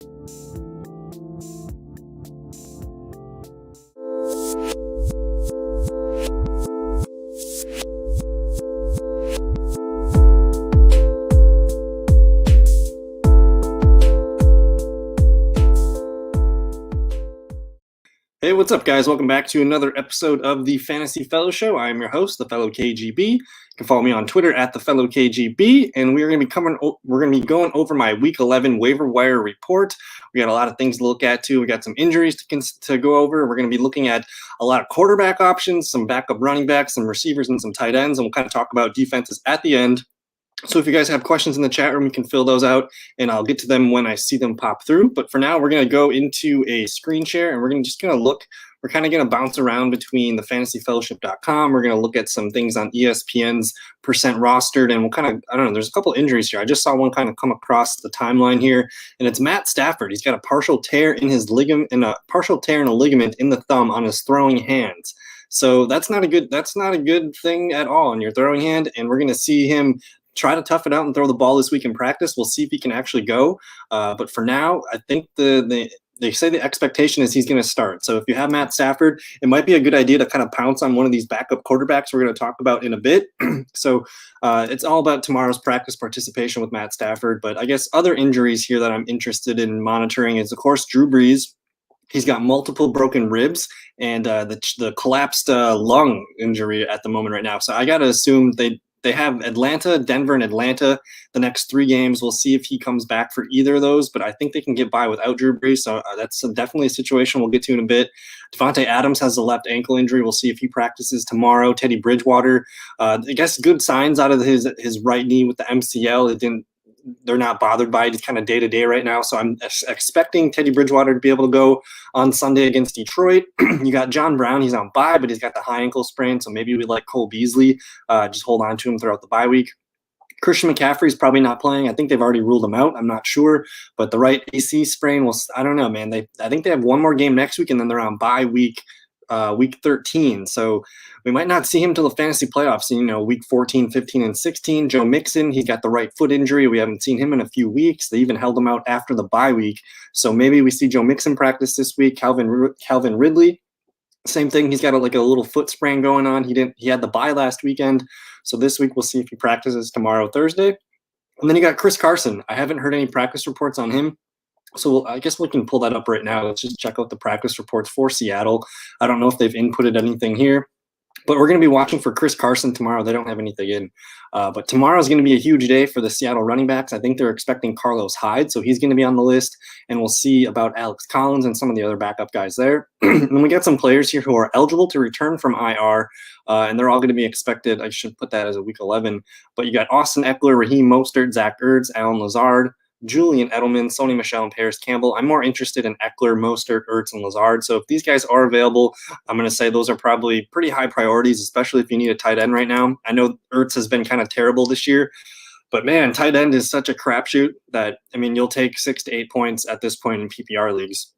Hey, what's up, guys? Welcome back to another episode of the Fantasy Fellow Show. I am your host, the Fellow KGB. You can follow me on Twitter at the Fellow KGB, and we're going to be going over my Week 11 waiver wire report. We got a lot of things to look at too. We got some injuries to go over. We're going to be looking at a lot of quarterback options, some backup running backs, some receivers, and some tight ends, and we'll kind of talk about defenses at the end. So if you guys have questions in the chat room, you can fill those out, and I'll get to them when I see them pop through. But for now, we're going to go into a screen share, and we're going to look. We're kind of going to bounce around between the fantasyfellowship.com. We're going to look at some things on ESPN's percent rostered, and we'll kind of, I don't know, there's a couple injuries here. I just saw one kind of come across the timeline here, and it's Matt Stafford. He's got a partial tear in his ligament, and a partial tear in a ligament in the thumb on his throwing hands. So that's not a good thing at all in your throwing hand, and we're going to see him try to tough it out and throw the ball this week in practice. We'll see if he can actually go. But for now, I think they say the expectation is he's going to start. So if you have Matt Stafford, it might be a good idea to kind of pounce on one of these backup quarterbacks we're going to talk about in a bit. So it's all about tomorrow's practice participation with Matt Stafford. But I guess other injuries here that I'm interested in monitoring is, of course, Drew Brees. He's got multiple broken ribs and the collapsed lung injury at the moment right now. So I got to assume they have Atlanta, Denver, and Atlanta the next 3 games. We'll see if he comes back for either of those, but I think they can get by without Drew Brees, so that's definitely a situation we'll get to in a bit. Devontae Adams has a left ankle injury. We'll see if he practices tomorrow. Teddy Bridgewater, I guess good signs out of his right knee with the MCL. They're not bothered by it. It's kind of day-to-day right now. So I'm expecting Teddy Bridgewater to be able to go on Sunday against Detroit. You got John Brown. He's on bye, but he's got the high ankle sprain. So maybe we like Cole Beasley. Just hold on to him throughout the bye week. Christian McCaffrey's probably not playing. I think they've already ruled him out. I'm not sure. But the right AC sprain, I don't know, man. I think they have one more game next week, and then they're on bye week 13. So we might not see him till the fantasy playoffs, week 14, 15, and 16. Joe Mixon, he's got the right foot injury. We haven't seen him in a few weeks. They even held him out after the bye week. So maybe we see Joe Mixon practice this week. Calvin Ridley, same thing. He's got a little foot sprain going on. He had the bye last weekend. So this week we'll see if he practices tomorrow, Thursday. And then you got Chris Carson. I haven't heard any practice reports on him. So I guess we can pull that up right now. Let's just check out the practice reports for Seattle. I don't know if they've inputted anything here, but we're going to be watching for Chris Carson tomorrow. They don't have anything in. But tomorrow is going to be a huge day for the Seattle running backs. I think they're expecting Carlos Hyde, so he's going to be on the list. And we'll see about Alex Collins and some of the other backup guys there. And then we got some players here who are eligible to return from IR, and they're all going to be expected. I should put that as a week 11. But you got Austin Eckler, Raheem Mostert, Zach Ertz, Alan Lazard, Julian Edelman, Sony Michel, and Paris Campbell. I'm more interested in Eckler, Mostert, Ertz, and Lazard. So if these guys are available, I'm going to say those are probably pretty high priorities, especially if you need a tight end right now. I know Ertz has been kind of terrible this year, but man, tight end is such a crapshoot that, you'll take 6 to 8 points at this point in PPR leagues.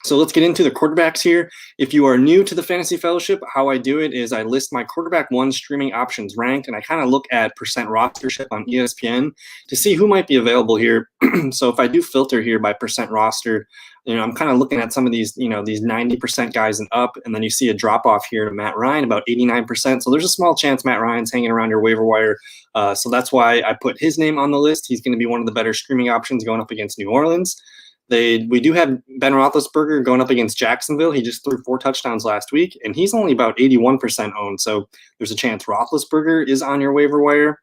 So let's get into the quarterbacks here. If you are new to the Fantasy Fellowship, how I do it is I list my quarterback 1 streaming options ranked, and I kind of look at percent rostership on ESPN to see who might be available here. So if I do filter here by percent rostered, I'm kind of looking at some of these, these 90% guys and up, and then you see a drop off here to Matt Ryan, about 89%. So there's a small chance Matt Ryan's hanging around your waiver wire. So that's why I put his name on the list. He's going to be one of the better streaming options going up against New Orleans. We do have Ben Roethlisberger going up against Jacksonville. He just threw 4 touchdowns last week, and he's only about 81% owned. So there's a chance Roethlisberger is on your waiver wire.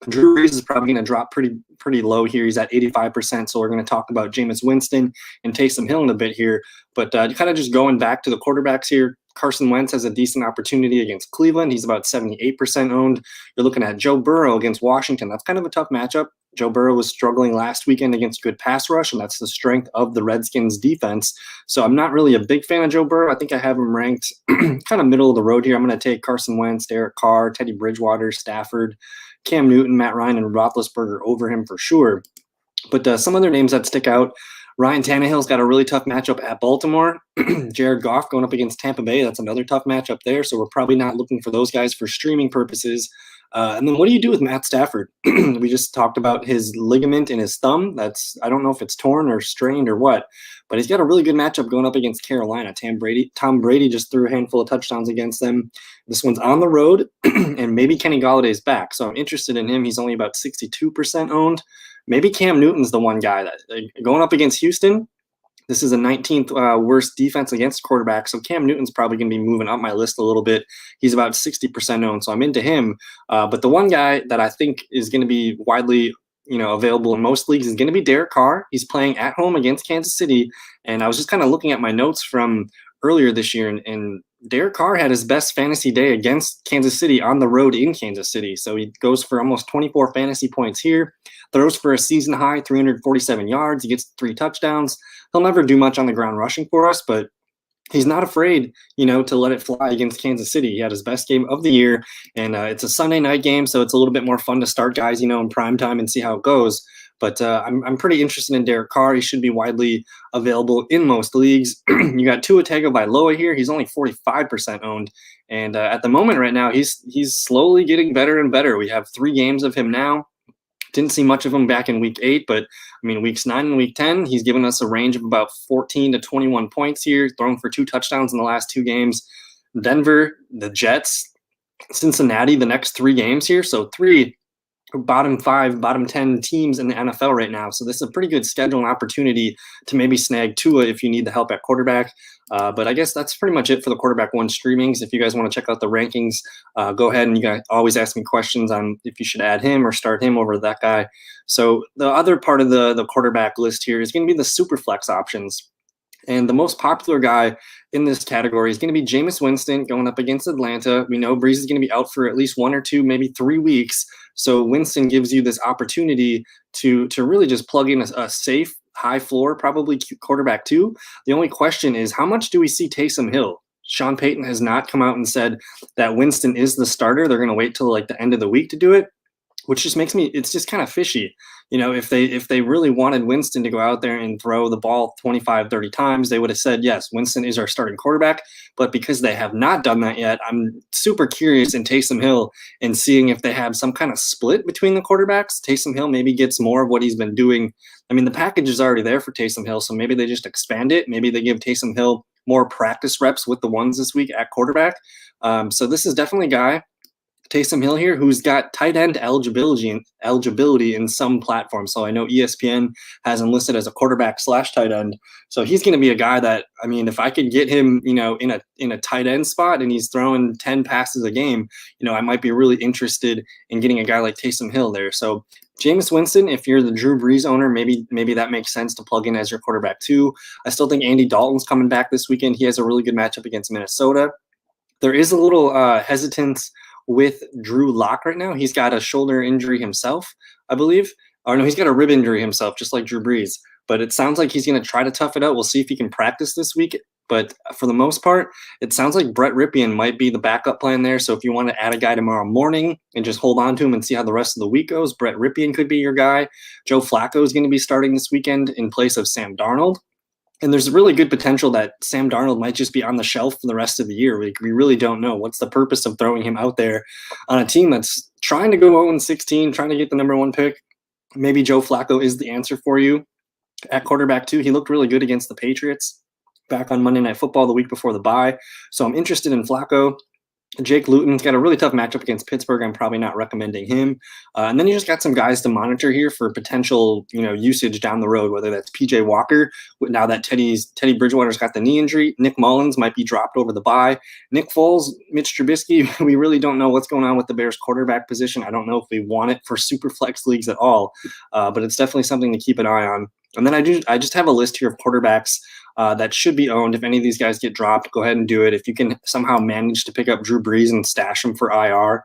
Drew Brees is probably going to drop pretty low here. He's at 85%. So we're going to talk about Jameis Winston and Taysom Hill in a bit here. But kind of just going back to the quarterbacks here, Carson Wentz has a decent opportunity against Cleveland. He's about 78% owned. You're looking at Joe Burrow against Washington. That's kind of a tough matchup. Joe Burrow was struggling last weekend against good pass rush, and that's the strength of the Redskins defense. So I'm not really a big fan of Joe Burrow. I think I have him ranked kind of middle of the road here. I'm going to take Carson Wentz, Derek Carr, Teddy Bridgewater, Stafford, Cam Newton, Matt Ryan, and Roethlisberger over him for sure. But some other names that stick out, Ryan Tannehill's got a really tough matchup at Baltimore. Jared Goff going up against Tampa Bay. That's another tough matchup there. So we're probably not looking for those guys for streaming purposes. And then what do you do with Matt Stafford? We just talked about his ligament in his thumb. I don't know if it's torn or strained or what, but he's got a really good matchup going up against Carolina. Tom Brady just threw a handful of touchdowns against them. This one's on the road, and maybe Kenny Galladay's back. So I'm interested in him. He's only about 62% owned. Maybe Cam Newton's the one guy that going up against Houston. This is a 19th worst defense against quarterback, so Cam Newton's probably going to be moving up my list a little bit. He's about 60% owned, so I'm into him. But the one guy that I think is going to be widely available in most leagues is going to be Derek Carr. He's playing at home against Kansas City, and I was just kind of looking at my notes from earlier this year, and Derek Carr had his best fantasy day against Kansas City on the road in Kansas City. So he goes for almost 24 fantasy points here, throws for a season high 347 yards. He gets 3 touchdowns. He'll never do much on the ground rushing for us, but he's not afraid, to let it fly against Kansas City. He had his best game of the year, and it's a Sunday night game, so it's a little bit more fun to start guys, in prime time and see how it goes. But I'm pretty interested in Derek Carr. He should be widely available in most leagues. You got Tua Tagovailoa here. He's only 45% owned, and at the moment right now, he's slowly getting better and better. We have 3 games of him now. Didn't see much of him back in week 8, but weeks 9 and week 10, he's given us a range of about 14 to 21 points here, thrown for 2 touchdowns in the last 2 games. Denver, the Jets, Cincinnati, the next 3 games here. So 3 bottom 5, bottom 10 teams in the NFL right now. So this is a pretty good schedule and opportunity to maybe snag Tua if you need the help at quarterback. But I guess that's pretty much it for the quarterback one streamings. If you guys want to check out the rankings, go ahead, and you guys always ask me questions on if you should add him or start him over that guy. So the other part of the quarterback list here is going to be the super flex options. And the most popular guy in this category is going to be Jameis Winston going up against Atlanta. We know Breeze is going to be out for at least 1 or 2, maybe 3 weeks. So Winston gives you this opportunity to really just plug in a safe, high floor, probably quarterback 2. The only question is, how much do we see Taysom Hill? Sean Payton has not come out and said that Winston is the starter. They're going to wait till the end of the week to do it, which just makes it's just kind of fishy. If they really wanted Winston to go out there and throw the ball 25, 30 times, they would have said, yes, Winston is our starting quarterback. But because they have not done that yet, I'm super curious in Taysom Hill and seeing if they have some kind of split between the quarterbacks. Taysom Hill maybe gets more of what he's been doing. The package is already there for Taysom Hill, so maybe they just expand it. Maybe they give Taysom Hill more practice reps with the ones this week at quarterback. So this is definitely a guy, Taysom Hill here, who's got tight end eligibility in some platforms. So I know ESPN has him listed as a quarterback / tight end. So he's going to be a guy that, if I could get him, in a tight end spot and he's throwing 10 passes a game, I might be really interested in getting a guy like Taysom Hill there. So Jameis Winston, if you're the Drew Brees owner, maybe that makes sense to plug in as your quarterback 2. I still think Andy Dalton's coming back this weekend. He has a really good matchup against Minnesota. There is a little hesitance with Drew Lock right now. He's got a shoulder injury himself, I believe. Or no, he's got a rib injury himself, just like Drew Brees. But it sounds like he's going to try to tough it out. We'll see if he can practice this week. But for the most part, it sounds like Brett Rypien might be the backup plan there. So if you want to add a guy tomorrow morning and just hold on to him and see how the rest of the week goes, Brett Rypien could be your guy. Joe Flacco is going to be starting this weekend in place of Sam Darnold. And there's really good potential that Sam Darnold might just be on the shelf for the rest of the year. We really don't know. What's the purpose of throwing him out there on a team that's trying to go 0-16, trying to get the number 1 pick? Maybe Joe Flacco is the answer for you at quarterback 2. He looked really good against the Patriots back on Monday Night Football the week before the bye. So I'm interested in Flacco. Jake Luton's got a really tough matchup against Pittsburgh. I'm probably not recommending him. And then you just got some guys to monitor here for potential, usage down the road, whether that's PJ Walker. Now that Teddy Bridgewater's got the knee injury, Nick Mullins might be dropped over the bye. Nick Foles, Mitch Trubisky, we really don't know what's going on with the Bears quarterback position. I don't know if we want it for super flex leagues at all, but it's definitely something to keep an eye on. And then I just have a list here of quarterbacks that should be owned. If any of these guys get dropped, go ahead and do it. If you can somehow manage to pick up Drew Brees and stash him for IR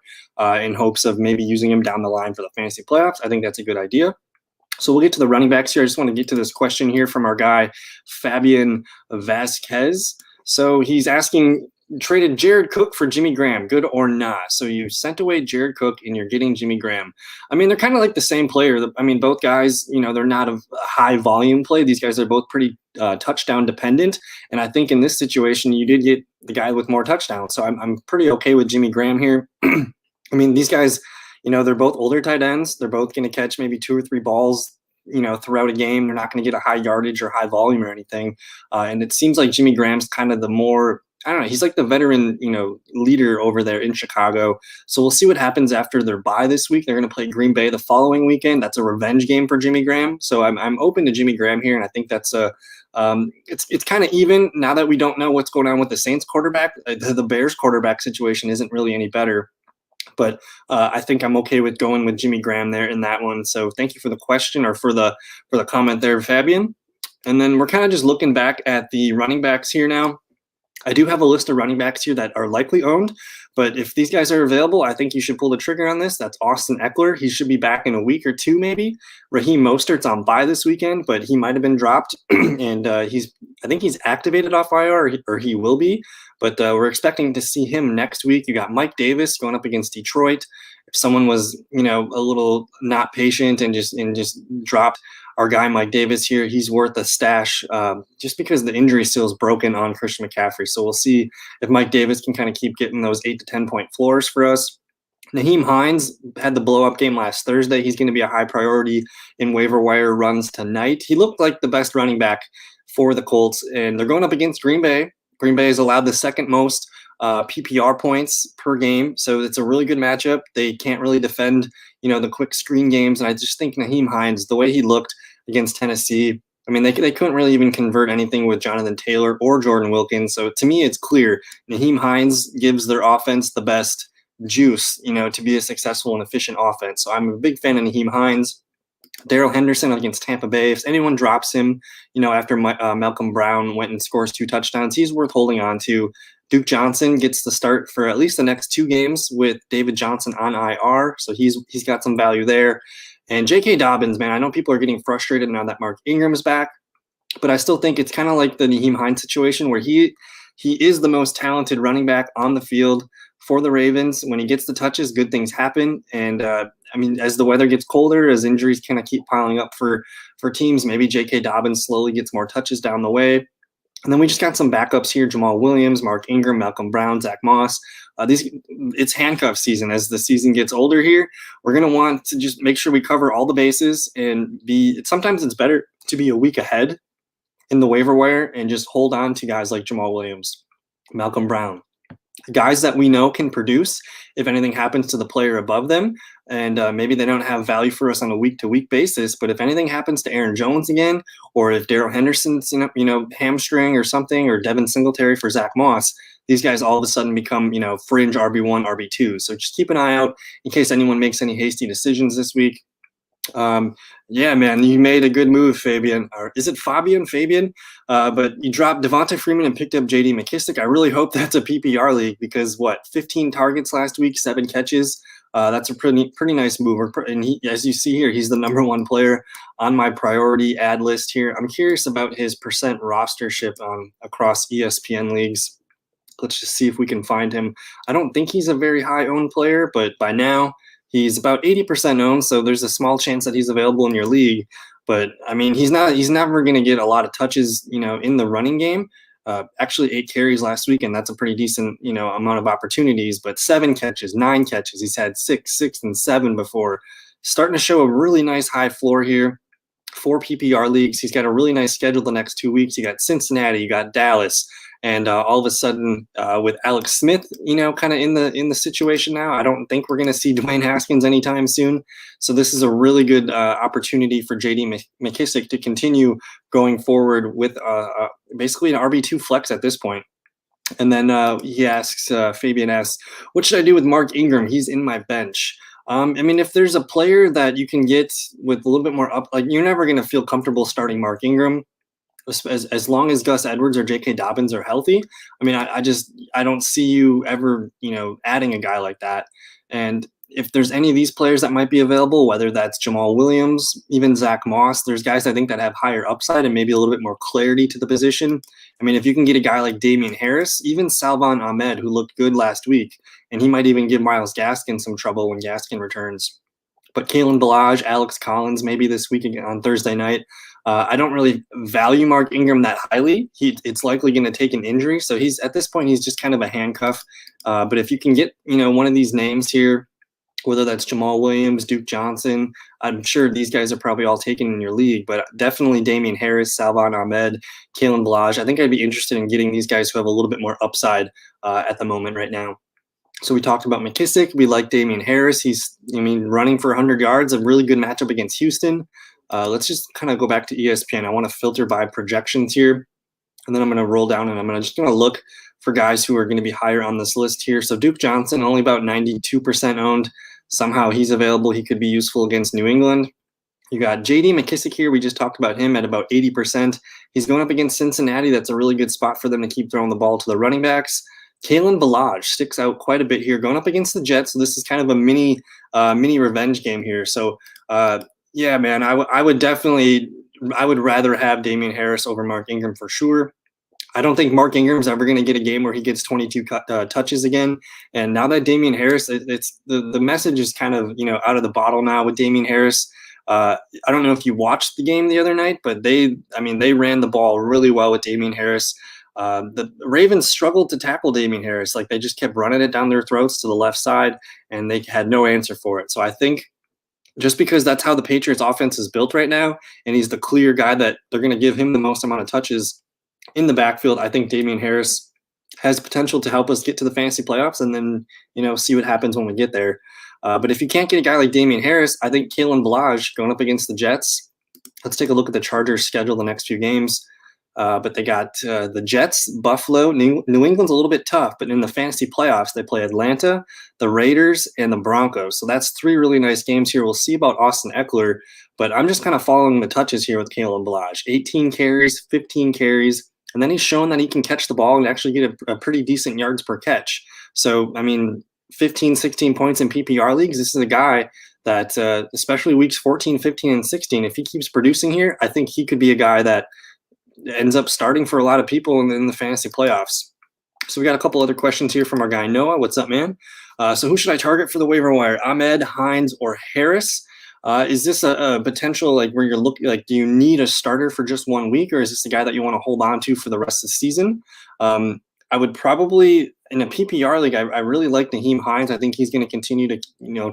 in hopes of maybe using him down the line for the fantasy playoffs, I think that's a good idea. So we'll get to the running backs here. I just want to get to this question here from our guy, Fabian Vasquez. So he's asking, traded Jared Cook for Jimmy Graham, good or not? So you sent away Jared Cook and you're getting Jimmy Graham. They're kind of like the same player. Both guys, they're not a high volume play. These guys are both pretty touchdown dependent. And I think in this situation, you did get the guy with more touchdowns. So I'm pretty okay with Jimmy Graham here. These guys, they're both older tight ends. They're both going to catch maybe 2 or 3 balls, throughout a game. They're not going to get a high yardage or high volume or anything. And it seems like Jimmy Graham's kind of the more, I don't know, he's like the veteran, leader over there in Chicago. So we'll see what happens after their bye this week. They're going to play Green Bay the following weekend. That's a revenge game for Jimmy Graham. So I'm open to Jimmy Graham here, and I think that's it's kind of even now that we don't know what's going on with the Saints quarterback. The Bears quarterback situation isn't really any better. But I think I'm okay with going with Jimmy Graham there in that one. So thank you for the question, or for the comment there, Fabian. And then we're kind of just looking back at the running backs here now. I do have a list of running backs here that are likely owned, but if these guys are available, I think you should pull the trigger on this. That's Austin Eckler. He should be back in a week or two, maybe. Raheem Mostert's on bye this weekend, but he might have been dropped, and I think he's activated off IR, or he will be. But we're expecting to see him next week. You got Mike Davis going up against Detroit. If someone was, a little not patient and just dropped our guy Mike Davis here, he's worth a stash, just because the injury still is broken on Christian McCaffrey. So we'll see if Mike Davis can kind of keep getting those 8 to 10 point floors for us. Nyheim Hines had the blow-up game last Thursday. He's going to be a high priority in waiver wire runs tonight. He looked like the best running back for the Colts, and they're going up against Green Bay. Green Bay has allowed the second most PPR points per game, so it's a really good matchup. They can't really defend, the quick screen games, and I just think Nyheim Hines, the way he looked against Tennessee, I mean, they couldn't really even convert anything with Jonathan Taylor or Jordan Wilkins. So to me, it's clear Nyheim Hines gives their offense the best juice, to be a successful and efficient offense. So I'm a big fan of Nyheim Hines. Darrell Henderson against Tampa Bay. If anyone drops him, after Malcolm Brown went and scores 2 touchdowns, he's worth holding on to. Duke Johnson gets the start for at least the next 2 games with David Johnson on IR, so he's got some value there. And J.K. Dobbins, man, I know people are getting frustrated now that Mark Ingram is back, but I still think it's kind of like the Nyheim Hines situation where he is the most talented running back on the field for the Ravens. When he gets the touches, good things happen. And as the weather gets colder, as injuries kind of keep piling up for teams, maybe J.K. Dobbins slowly gets more touches down the way. And then we just got some backups here: Jamal Williams, Mark Ingram, Malcolm Brown, Zach Moss. It's handcuff season. As the season gets older here, we're going to want to just make sure we cover all the bases and sometimes it's better to be a week ahead in the waiver wire and just hold on to guys like Jamal Williams, Malcolm Brown, guys that we know can produce if anything happens to the player above them. And maybe they don't have value for us on a week-to-week basis, but if anything happens to Aaron Jones again, or if Darrell Henderson's hamstring or something, or Devin Singletary for Zach Moss, these guys all of a sudden become fringe RB1, RB2. So just keep an eye out in case anyone makes any hasty decisions this week. Yeah, man, you made a good move, Fabian. Or is it Fabian? But you dropped Devonta Freeman and picked up J.D. McKissic. I really hope that's a PPR league because 15 targets last week, 7 catches. That's a pretty nice move. And as you see here, he's the number 1 player on my priority ad list here. I'm curious about his percent rostership across ESPN leagues. Let's just see if we can find him. I don't think he's a very high owned player, but by now he's about 80% owned, so there's a small chance that he's available in your league. But I mean, he's never going to get a lot of touches, in the running game. Actually 8 carries last week, and that's a pretty decent, amount of opportunities. But 7 catches, 9 catches. He's had 6, and 7 before. Starting to show a really nice high floor here. 4 PPR leagues. He's got a really nice schedule the next 2 weeks. You got Cincinnati, you got Dallas. And all of a sudden, with Alex Smith, kind of in the situation now, I don't think we're going to see Dwayne Haskins anytime soon. So this is a really good opportunity for J.D. McKissic to continue going forward with basically an RB2 flex at this point. And then Fabian asks, what should I do with Mark Ingram? He's in my bench. If there's a player that you can get with a little bit more up, like you're never going to feel comfortable starting Mark Ingram. As long as Gus Edwards or J.K. Dobbins are healthy, I don't see you ever, adding a guy like that. And if there's any of these players that might be available, whether that's Jamal Williams, even Zach Moss, there's guys I think that have higher upside and maybe a little bit more clarity to the position. If you can get a guy like Damian Harris, even Salvon Ahmed, who looked good last week, and he might even give Myles Gaskin some trouble when Gaskin returns. But Kalen Ballage, Alex Collins, maybe this week on Thursday night. I don't really value Mark Ingram that highly. It's likely going to take an injury, so at this point he's just kind of a handcuff. But if you can get one of these names here, whether that's Jamal Williams, Duke Johnson. I'm sure these guys are probably all taken in your league, but definitely Damian Harris, Salvon Ahmed, Kalen Balaj. I think I'd be interested in getting these guys who have a little bit more upside at the moment right now. So we talked about McKissick. We like Damian Harris. He's, running for 100 yards, a really good matchup against Houston. Let's just kind of go back to ESPN. I want to filter by projections here, and then I'm going to roll down and I'm just going to look for guys who are going to be higher on this list here. So Duke Johnson, only about 92% owned. Somehow he's available. He could be useful against New England. You got J.D. McKissick here. We just talked about him at about 80%. He's going up against Cincinnati. That's a really good spot for them to keep throwing the ball to the running backs. Kalen Balaj sticks out quite a bit here, going up against the Jets. So this is kind of a mini revenge game here. So, yeah, man, I would rather have Damian Harris over Mark Ingram for sure. I don't think Mark Ingram's ever going to get a game where he gets 22 touches again. And now that Damian Harris, it's the message is kind of, out of the bottle now with Damian Harris. I don't know if you watched the game the other night, but they ran the ball really well with Damian Harris. The Ravens struggled to tackle Damian Harris. Like, they just kept running it down their throats to the left side, and they had no answer for it. So I think just because that's how the Patriots offense is built right now, and he's the clear guy that they're going to give him the most amount of touches in the backfield, I think Damian Harris has potential to help us get to the fantasy playoffs, and then, see what happens when we get there. But if you can't get a guy like Damian Harris, I think Kalen Balaj going up against the Jets. Let's take a look at the Chargers' schedule the next few games. But they got the Jets, Buffalo, New England's a little bit tough, but in the fantasy playoffs, they play Atlanta, the Raiders, and the Broncos. So that's 3 really nice games here. We'll see about Austin Eckler, but I'm just kind of following the touches here with Kalen Balaj. 18 carries, 15 carries, and then he's shown that he can catch the ball and actually get a pretty decent yards per catch. So, 15, 16 points in PPR leagues, this is a guy that, especially weeks 14, 15, and 16, if he keeps producing here, I think he could be a guy that ends up starting for a lot of people in the fantasy playoffs. So we got a couple other questions here from our guy Noah. What's up, man? So who should I target for the waiver wire? Ahmed, Hines, or Harris? Is this a potential, like, where you're looking, like, do you need a starter for just 1 week, or is this a guy that you want to hold on to for the rest of the season? I would probably, in a PPR league, I really like Nyheim Hines. I think he's going to continue to,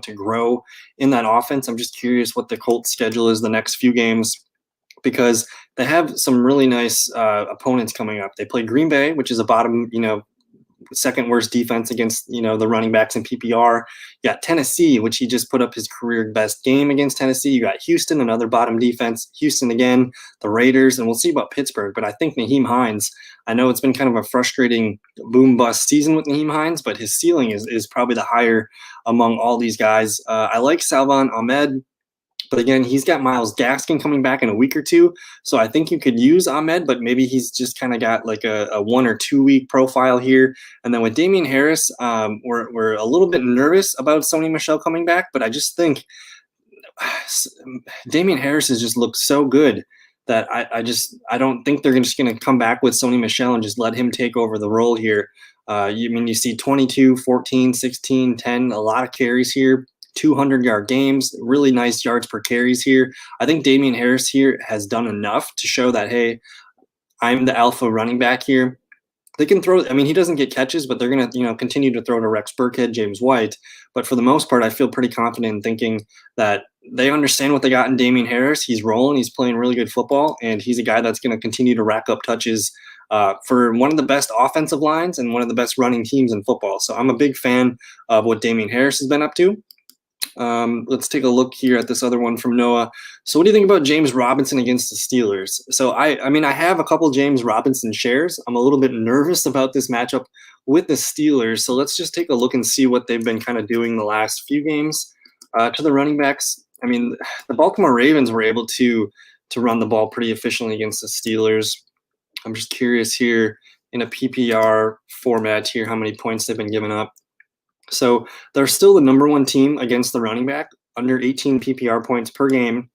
to grow in that offense. I'm just curious what the Colts schedule is the next few games, because they have some really nice opponents coming up. They play Green Bay, which is a bottom, second worst defense against, the running backs in PPR. You got Tennessee, which he just put up his career best game against Tennessee. You got Houston, another bottom defense. Houston again, the Raiders, and we'll see about Pittsburgh. But I think Nyheim Hines, I know it's been kind of a frustrating boom-bust season with Nyheim Hines, but his ceiling is probably the higher among all these guys. I like Salvon Ahmed. But again, he's got Myles Gaskin coming back in a week or two. So I think you could use Ahmed, but maybe he's just kind of got like a 1 or 2 week profile here. And then with Damian Harris, we're a little bit nervous about Sony Michel coming back, but I just think Damian Harris has just looked so good that I don't think they're just going to come back with Sony Michel and just let him take over the role here. You see 22, 14, 16, 10, a lot of carries here. 200-yard games, really nice yards per carries here. I think Damian Harris here has done enough to show that, hey, I'm the alpha running back here. They can throw, he doesn't get catches, but they're going to, continue to throw to Rex Burkhead, James White. But for the most part, I feel pretty confident in thinking that they understand what they got in Damian Harris. He's rolling. He's playing really good football, and he's a guy that's going to continue to rack up touches for one of the best offensive lines and one of the best running teams in football. So I'm a big fan of what Damian Harris has been up to. Let's take a look here at this other one from Noah. So what do you think about James Robinson against the Steelers? So I have a couple James Robinson shares. I'm a little bit nervous about this matchup with the Steelers. So let's just take a look and see what they've been kind of doing the last few games to the running backs. The Baltimore Ravens were able to run the ball pretty efficiently against the Steelers. I'm just curious here in a PPR format here, how many points they've been giving up. So they're still the number 1 team against the running back, under 18 PPR points per game.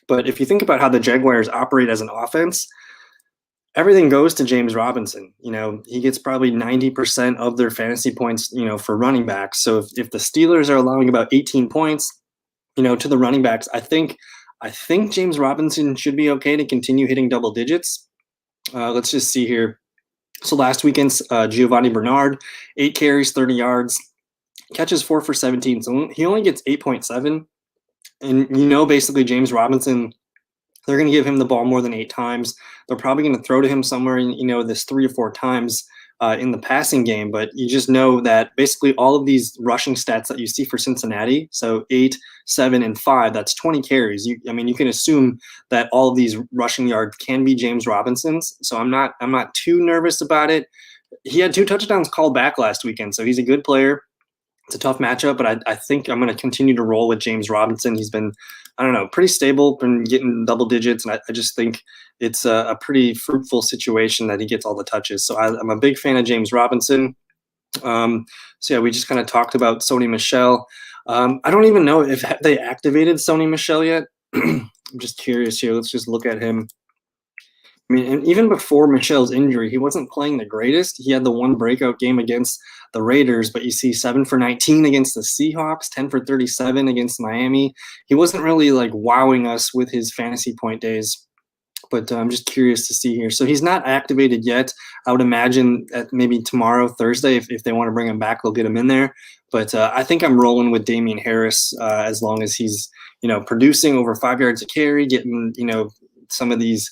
But if you think about how the Jaguars operate as an offense, everything goes to James Robinson. He gets probably 90% of their fantasy points, for running backs. So if the Steelers are allowing about 18 points, to the running backs, I think James Robinson should be okay to continue hitting double digits. Let's just see here. So last weekend's Giovanni Bernard, 8 carries, 30 yards. catches 4 for 17, so he only gets 8.7. And basically James Robinson, they're going to give him the ball more than 8 times. They're probably going to throw to him somewhere in this 3 or 4 times in the passing game. But you just know that basically all of these rushing stats that you see for Cincinnati, so 8, 7, and 5, that's 20 carries. You can assume that all of these rushing yards can be James Robinson's. So I'm not too nervous about it. He had 2 touchdowns called back last weekend, so he's a good player. It's a tough matchup, but I think I'm going to continue to roll with James Robinson. He's been, pretty stable, been getting double digits, and I just think it's a pretty fruitful situation that he gets all the touches. So I'm a big fan of James Robinson. So yeah, we just kind of talked about Sony Michel. I don't even know if they activated Sony Michel yet. I'm just curious here. Let's just look at him. And even before Michel's injury, he wasn't playing the greatest. He had the one breakout game against the Raiders, but you see 7 for 19 against the Seahawks, 10 for 37 against Miami. He wasn't really wowing us with his fantasy point days, but I'm just curious to see here. So he's not activated yet. I would imagine that maybe tomorrow, Thursday, if they want to bring him back, they'll get him in there. But I think I'm rolling with Damian Harris as long as he's, producing over 5 yards a carry, getting, some of these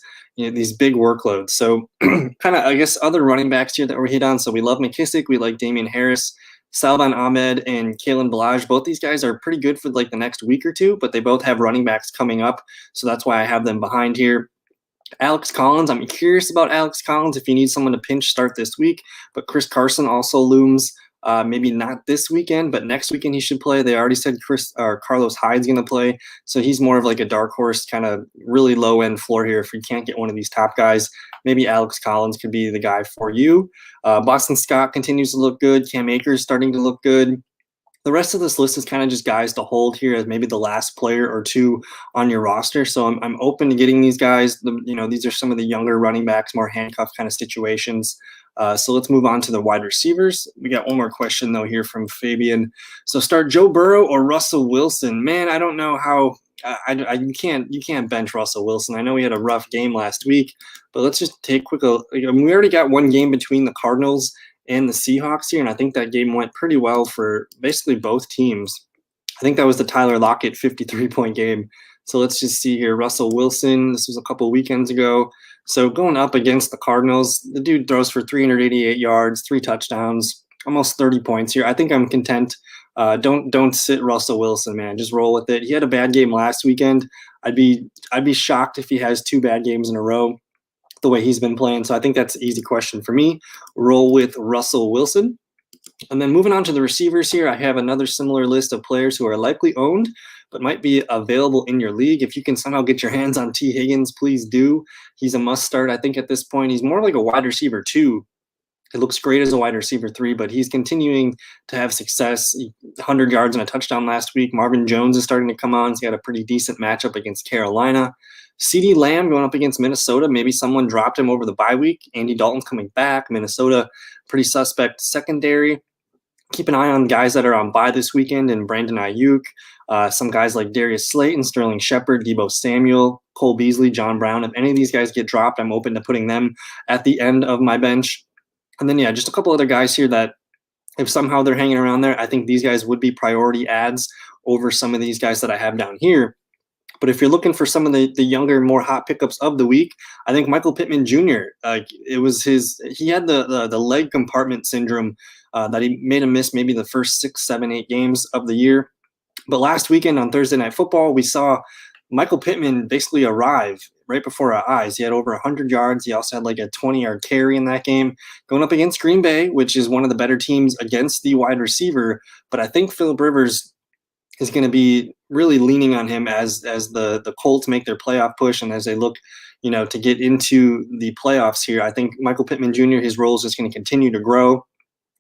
big workloads. So kind of, I guess, other running backs here that we're hit on. So we love McKissick. We like Damian Harris, Salvan Ahmed, and Kalen Ballage. Both these guys are pretty good for the next week or two, but they both have running backs coming up. So that's why I have them behind here. Alex Collins, I'm curious about Alex Collins if you need someone to pinch start this week, but Chris Carson also looms. Maybe not this weekend, but next weekend he should play. They already said Carlos Hyde's going to play, so he's more of a dark horse, kind of really low end floor here. If you can't get one of these top guys, maybe Alex Collins could be the guy for you. Boston Scott continues to look good. Cam Akers starting to look good. The rest of this list is kind of just guys to hold here as maybe the last player or two on your roster. So I'm open to getting these guys. These are some of the younger running backs, more handcuff kind of situations. So let's move on to the wide receivers. We got one more question, though, here from Fabian. So start Joe Burrow or Russell Wilson? Man, I don't know how you can't bench Russell Wilson. I know he had a rough game last week, but let's just take quick. We already got one game between the Cardinals and the Seahawks here, and I think that game went pretty well for basically both teams. I think that was the Tyler Lockett 53-point game. So let's just see here. Russell Wilson, this was a couple weekends ago. So going up against the Cardinals, the dude throws for 388 yards, 3 touchdowns, almost 30 points here. I think I'm content. Don't sit Russell Wilson, man. Just roll with it. He had a bad game last weekend. I'd be shocked if he has 2 bad games in a row the way he's been playing. So I think that's an easy question for me. Roll with Russell Wilson. And then moving on to the receivers here, I have another similar list of players who are likely owned but might be available in your league. If you can somehow get your hands on T. Higgins, please do. He's a must start. I think at this point, he's more like a wide receiver 2. It looks great as a wide receiver 3, but he's continuing to have success. 100 yards and a touchdown last week. Marvin Jones is starting to come on. He's got a pretty decent matchup against Carolina. CeeDee Lamb going up against Minnesota. Maybe someone dropped him over the bye week. Andy Dalton's coming back. Minnesota, pretty suspect secondary. Keep an eye on guys that are on bye this weekend, and Brandon Ayuk, some guys like Darius Slayton, Sterling Shepard, Deebo Samuel, Cole Beasley, John Brown. If any of these guys get dropped, I'm open to putting them at the end of my bench. And then, yeah, just a couple other guys here that if somehow they're hanging around there, I think these guys would be priority ads over some of these guys that I have down here. But if you're looking for some of the younger, more hot pickups of the week, I think Michael Pittman Jr., he had the leg compartment syndrome that he made him miss maybe the first 6, 7, 8 games of the year. But last weekend on Thursday Night Football, we saw Michael Pittman basically arrive right before our eyes. He had over 100 yards. He also had a 20-yard carry in that game going up against Green Bay, which is one of the better teams against the wide receiver. But I think Phillip Rivers is going to be really leaning on him as the Colts make their playoff push and as they look, to get into the playoffs here. I think Michael Pittman Jr., his role is just going to continue to grow.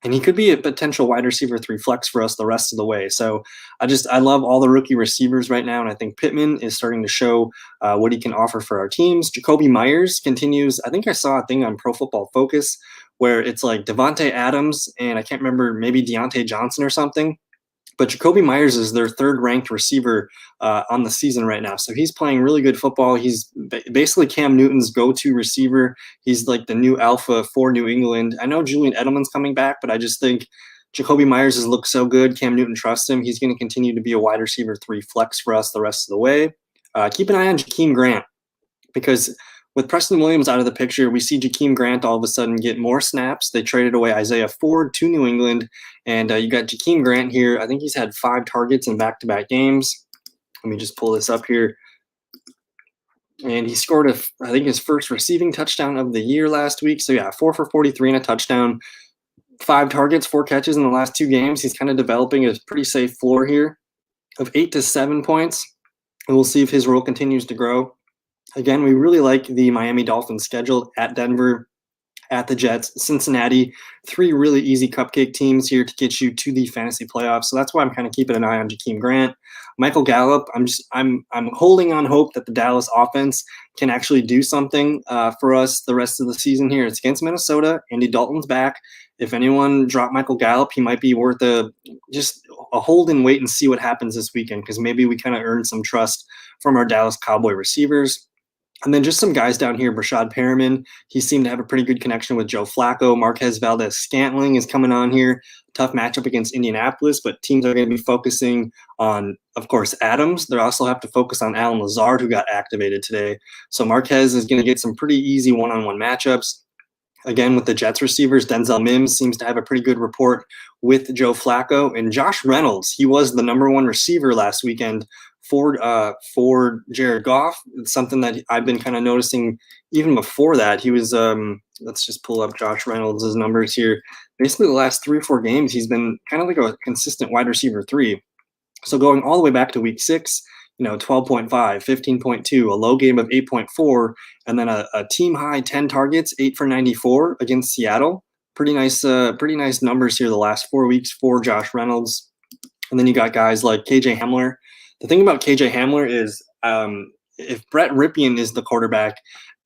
And he could be a potential wide receiver 3 flex for us the rest of the way. So I love all the rookie receivers right now. And I think Pittman is starting to show what he can offer for our teams. Jacoby Myers continues. I think I saw a thing on Pro Football Focus where it's like Devontae Adams and I can't remember, maybe Deontay Johnson or something. But Jacoby Myers is their 3rd ranked receiver on the season right now. So he's playing really good football. He's basically Cam Newton's go-to receiver. He's like the new alpha for New England. I know Julian Edelman's coming back, but I just think Jacoby Myers has looked so good. Cam Newton trusts him. He's going to continue to be a wide receiver 3 flex for us the rest of the way. Keep an eye on Jakeem Grant, because with Preston Williams out of the picture, we see Jakeem Grant all of a sudden get more snaps. They traded away Isaiah Ford to New England, and you got Jakeem Grant here. I think he's had 5 targets in back-to-back games. Let me just pull this up here. And he scored, I think, his first receiving touchdown of the year last week. So, yeah, 4 for 43 and a touchdown. 5 targets, 4 catches in the last 2 games. He's kind of developing a pretty safe floor here of 8 to 7 points. And we'll see if his role continues to grow. Again, we really like the Miami Dolphins schedule at Denver, at the Jets, Cincinnati. 3 really easy cupcake teams here to get you to the fantasy playoffs. So that's why I'm kind of keeping an eye on Jakeem Grant. Michael Gallup, I'm holding on hope that the Dallas offense can actually do something for us the rest of the season here. It's against Minnesota. Andy Dalton's back. If anyone dropped Michael Gallup, he might be worth just a hold and wait and see what happens this weekend, because maybe we kind of earned some trust from our Dallas Cowboy receivers. And then just some guys down here, Brashad Perriman, he seemed to have a pretty good connection with Joe Flacco. Marquez Valdez-Scantling is coming on here. Tough matchup against Indianapolis, but teams are going to be focusing on, of course, Adams. They also have to focus on Alan Lazard, who got activated today. So Marquez is going to get some pretty easy one-on-one matchups. Again, with the Jets receivers, Denzel Mims seems to have a pretty good rapport with Joe Flacco. And Josh Reynolds, he was the #1 receiver last weekend for Jared Goff. It's something that I've been kind of noticing even before that. He was, let's just pull up Josh Reynolds' numbers here. Basically, the last 3 or 4 games, he's been kind of like a consistent wide receiver 3. So going all the way back to week 6, 12.5, 15.2, a low game of 8.4, and then a team high 10 targets, 8 for 94 against Seattle. Pretty nice numbers here the last 4 weeks for Josh Reynolds. And then you got guys like KJ Hamler. The thing about KJ Hamler is if Brett Ripien is the quarterback,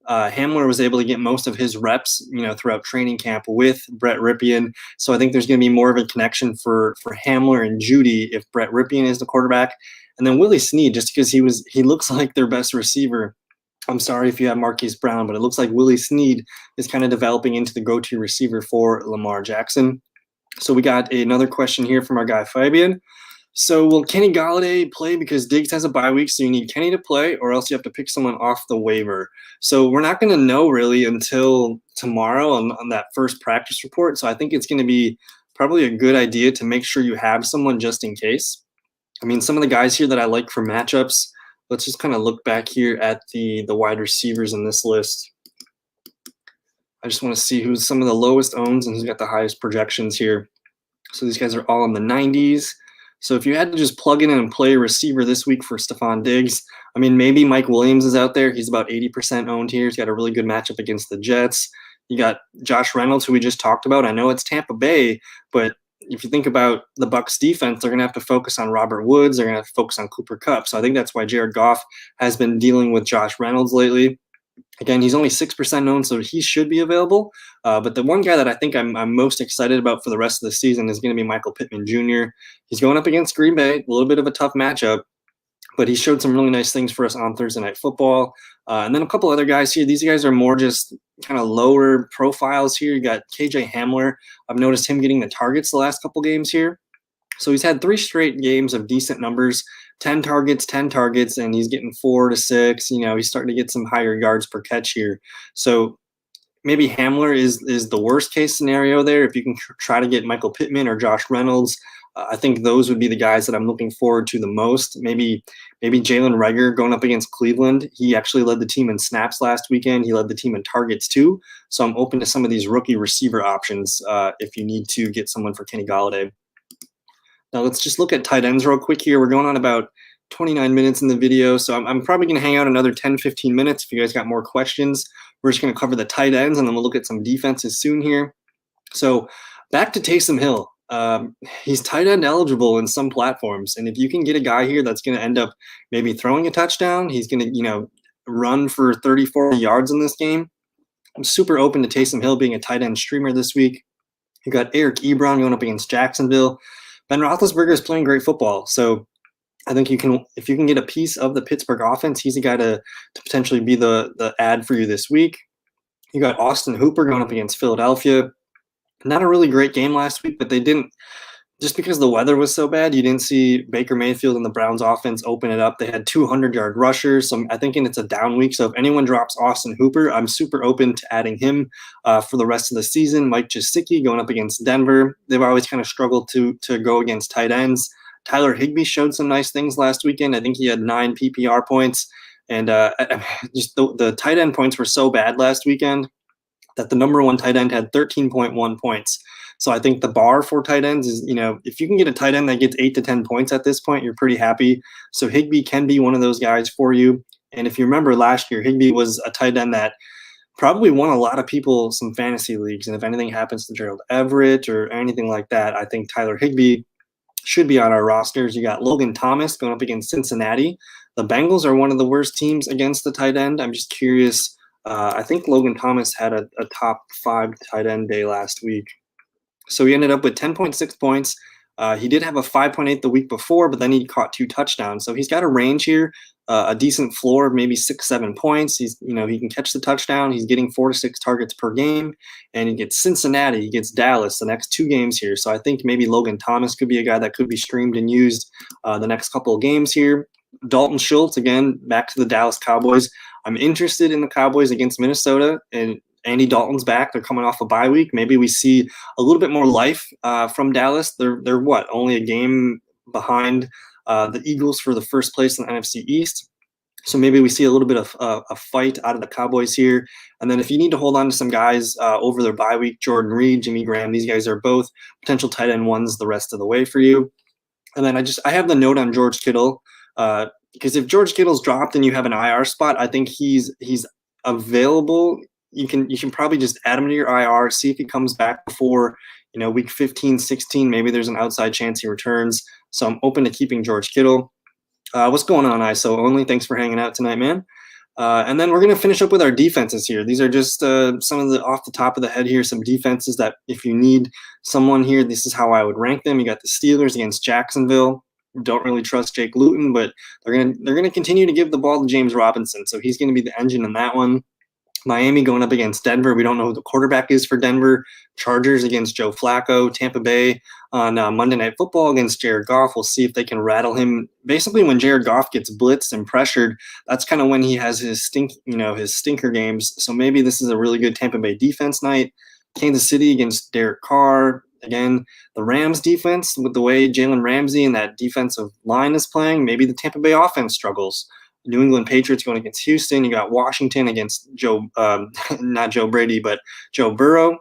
Hamler was able to get most of his reps, throughout training camp with Brett Ripien. So I think there's going to be more of a connection for Hamler and Judy if Brett Ripien is the quarterback. And then Willie Snead, just because he looks like their best receiver. I'm sorry if you have Marquise Brown, but it looks like Willie Snead is kind of developing into the go-to receiver for Lamar Jackson. So we got another question here from our guy Fabian. So will Kenny Golladay play because Diggs has a bye week, so you need Kenny to play, or else you have to pick someone off the waiver? So we're not going to know really until tomorrow on that first practice report. So I think it's going to be probably a good idea to make sure you have someone just in case. I mean, some of the guys here that I like for matchups, let's just kind of look back here at the wide receivers in this list. I just want to see who's some of the lowest owns and who's got the highest projections here. So these guys are all in the 90s. So if you had to just plug in and play a receiver this week for Stephon Diggs, I mean, maybe Mike Williams is out there. He's about 80% owned here. He's got a really good matchup against the Jets. You got Josh Reynolds, who we just talked about. I know it's Tampa Bay, but if you think about the Bucs defense, they're going to have to focus on Robert Woods. They're going to have to focus on Cooper Kupp. So I think that's why Jared Goff has been dealing with Josh Reynolds lately. Again, he's only 6% owned, so he should be available. But the one guy that I think I'm most excited about for the rest of the season is going to be Michael Pittman Jr. He's going up against Green Bay, a little bit of a tough matchup, but he showed some really nice things for us on Thursday Night Football. And then a couple other guys here. These guys are more just kind of lower profiles here. You got KJ Hamler. I've noticed him getting the targets the last couple games here. So he's had 3 straight games of decent numbers, 10 targets, and he's getting 4 to 6. He's starting to get some higher yards per catch here. So maybe Hamler is the worst case scenario there. If you can try to get Michael Pittman or Josh Reynolds, I think those would be the guys that I'm looking forward to the most. Maybe Jalen Reagor going up against Cleveland. He actually led the team in snaps last weekend. He led the team in targets too. So I'm open to some of these rookie receiver options if you need to get someone for Kenny Golladay. Now let's just look at tight ends real quick here. We're going on about 29 minutes in the video, so I'm probably going to hang out another 10, 15 minutes. If you guys got more questions, we're just going to cover the tight ends, and then we'll look at some defenses soon here. So back to Taysom Hill. He's tight end eligible in some platforms, and if you can get a guy here that's going to end up maybe throwing a touchdown, he's going to run for 30, 40 yards in this game. I'm super open to Taysom Hill being a tight end streamer this week. You got Eric Ebron going up against Jacksonville. Ben Roethlisberger is playing great football, so I think if you can get a piece of the Pittsburgh offense, he's a guy to potentially be the ad for you this week. You got Austin Hooper going up against Philadelphia. not a really great game last week, but they didn't. Just because the weather was so bad, you didn't see Baker Mayfield and the Browns offense open it up. They had 200-yard rushers, so I think it's a down week. So if anyone drops Austin Hooper, I'm super open to adding him for the rest of the season. Mike Gesicki going up against Denver. They've always kind of struggled to go against tight ends. Tyler Higbee showed some nice things last weekend. I think he had 9 PPR points, and just the tight end points were so bad last weekend that the number one tight end had 13.1 points. So I think the bar for tight ends is, if you can get a tight end that gets 8 to 10 points at this point, you're pretty happy. So Higbee can be one of those guys for you. And if you remember last year, Higbee was a tight end that probably won a lot of people some fantasy leagues. And if anything happens to Gerald Everett or anything like that, I think Tyler Higbee should be on our rosters. You got Logan Thomas going up against Cincinnati. The Bengals are one of the worst teams against the tight end. I'm just curious. I think Logan Thomas had a top 5 tight end day last week. So he ended up with 10.6 points. He did have a 5.8 the week before, but then he caught 2 touchdowns. So he's got a range here, a decent floor of maybe 6-7 points. He can catch the touchdown. He's getting 4 to 6 targets per game, and he gets Cincinnati, he gets Dallas the next 2 games here. So I think maybe Logan Thomas could be a guy that could be streamed and used the next couple of games here. Dalton Schultz, again, back to the Dallas Cowboys. I'm interested in the Cowboys against Minnesota, and Andy Dalton's back. They're coming off a bye week. Maybe we see a little bit more life from Dallas. They're only a game behind the Eagles for the first place in the NFC East. So maybe we see a little bit of a fight out of the Cowboys here. And then if you need to hold on to some guys over their bye week, Jordan Reed, Jimmy Graham, these guys are both potential tight end ones the rest of the way for you. And then I have the note on George Kittle. Because if George Kittle's dropped and you have an IR spot, I think he's available. You can probably just add him to your IR, see if he comes back before week 15, 16. Maybe there's an outside chance he returns. So I'm open to keeping George Kittle. What's going on, ISO only? Thanks for hanging out tonight, man. And then we're going to finish up with our defenses here. These are just some of the off the top of the head here, some defenses that if you need someone here, this is how I would rank them. You got the Steelers against Jacksonville. Don't really trust Jake Luton, but they're gonna continue to give the ball to James Robinson, so he's gonna be the engine in that one. Miami going up against Denver. We don't know who the quarterback is for Denver. Chargers against Joe Flacco. Tampa Bay on Monday Night Football against Jared Goff. We'll see if they can rattle him. Basically, when Jared Goff gets blitzed and pressured, that's kind of when he has his stinker games. So maybe this is a really good Tampa Bay defense night. Kansas City against Derek Carr. Again, the Rams defense, with the way Jalen Ramsey and that defensive line is playing, maybe the Tampa Bay offense struggles. New England Patriots going against Houston. You got Washington against not Joe Brady, but Joe Burrow.